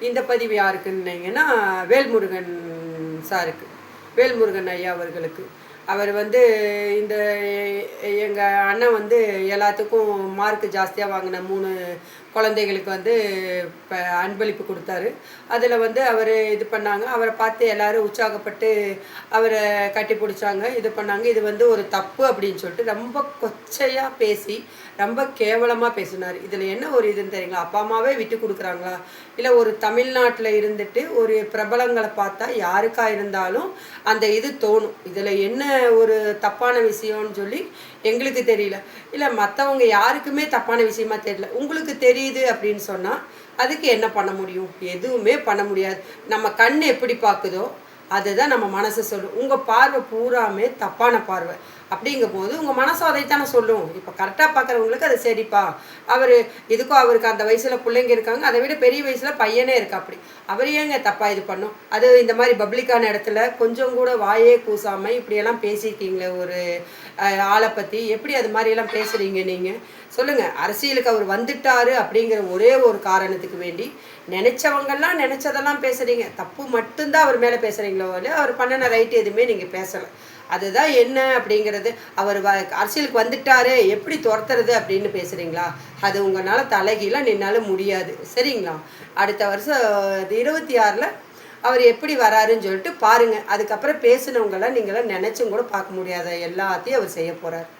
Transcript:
இந்த பதிவு யாருக்குன்னீங்கன்னா வேல்முருகன் சாருக்கு, வேல்முருகன் ஐயா அவர்களுக்கு. அவர் வந்து இந்த எங்கள் அண்ணன் வந்து எல்லாத்துக்கும் மார்க்கு ஜாஸ்தியாக வாங்கின 3 குழந்தைகளுக்கு வந்து இப்போ அன்பளிப்பு கொடுத்தாரு. அதில் வந்து அவர் இது பண்ணாங்க. அவரை பார்த்து எல்லோரும் உற்சாகப்பட்டு அவரை கட்டி பிடிச்சாங்க, இது பண்ணாங்க. இது வந்து ஒரு தப்பு அப்படின்னு சொல்லிட்டு ரொம்ப கொச்சையாக பேசி ரொம்ப கேவலமாக பேசினார். இதில் என்ன ஒரு இதுன்னு தெரியுங்களா? அப்பா அம்மாவே விட்டு கொடுக்குறாங்களா? இல்லை ஒரு தமிழ்நாட்டில் இருந்துட்டு ஒரு பிரபலங்களை பார்த்தா யாருக்கா இருந்தாலும் அந்த இது தோணும். இதில் என்ன ஒரு தப்பான விஷயம்னு சொல்லி எங்களுக்கு தெரியல. இல்லை மற்றவங்க யாருக்குமே தப்பான விஷயமா தெரியல. உங்களுக்கு தெரியுது அப்படின்னு சொன்னால் அதுக்கு என்ன பண்ண முடியும்? எதுவுமே பண்ண முடியாது. நம்ம கண் எப்படி பார்க்குதோ அதுதான் நம்ம மனசு சொல்லும். உங்கள் பார்வை பூராமே தப்பான பார்வை. அப்படிங்கும் போது உங்கள் மனசும் அதைத்தானே சொல்லும். இப்போ கரெக்டாக பார்க்குறவங்களுக்கு அது சரிப்பா, இதுக்கும் அவருக்கு அந்த வயசில் பிள்ளைங்க இருக்காங்க, அதை விட பெரிய வயசில் பையனே இருக்கா, அப்படி அவர் ஏங்க தப்பாக இது பண்ணும்? அது இந்த மாதிரி பப்ளிக்கான இடத்துல கொஞ்சம் கூட வாயே கூசாமல் இப்படியெல்லாம் பேசியிருக்கீங்களே ஒரு ஆளை பற்றி. எப்படி அது மாதிரியெல்லாம் பேசுகிறீங்க நீங்கள்? சொல்லுங்கள். அரசியலுக்கு அவர் வந்துட்டார் அப்படிங்கிற ஒரே ஒரு காரணத்துக்கு வேண்டி நினச்சவங்கெல்லாம் நினச்சதெல்லாம் பேசுகிறீங்க. தப்பு மட்டும்தான் அவர் மேலே பேசுகிறீங்களோ இல்லையா? அவர் பண்ணின ரைட்டு எதுவுமே நீங்கள் பேசலை. அதுதான் என்ன அப்படிங்கிறது. அவர் அரசியலுக்கு வந்துட்டாரு, எப்படி துரத்துறது அப்படின்னு பேசுகிறீங்களா? அது உங்களால் தலைகீழாக நின்னாலும் முடியாது. சரிங்களா? அடுத்த வருஷம் 26ல் அவர் எப்படி வராருன்னு சொல்லிட்டு பாருங்கள். அதுக்கப்புறம் பேசினவங்களாம் நீங்களாம் நினச்சும் கூட பார்க்க முடியாத எல்லாத்தையும் அவர் செய்ய போகிறார்.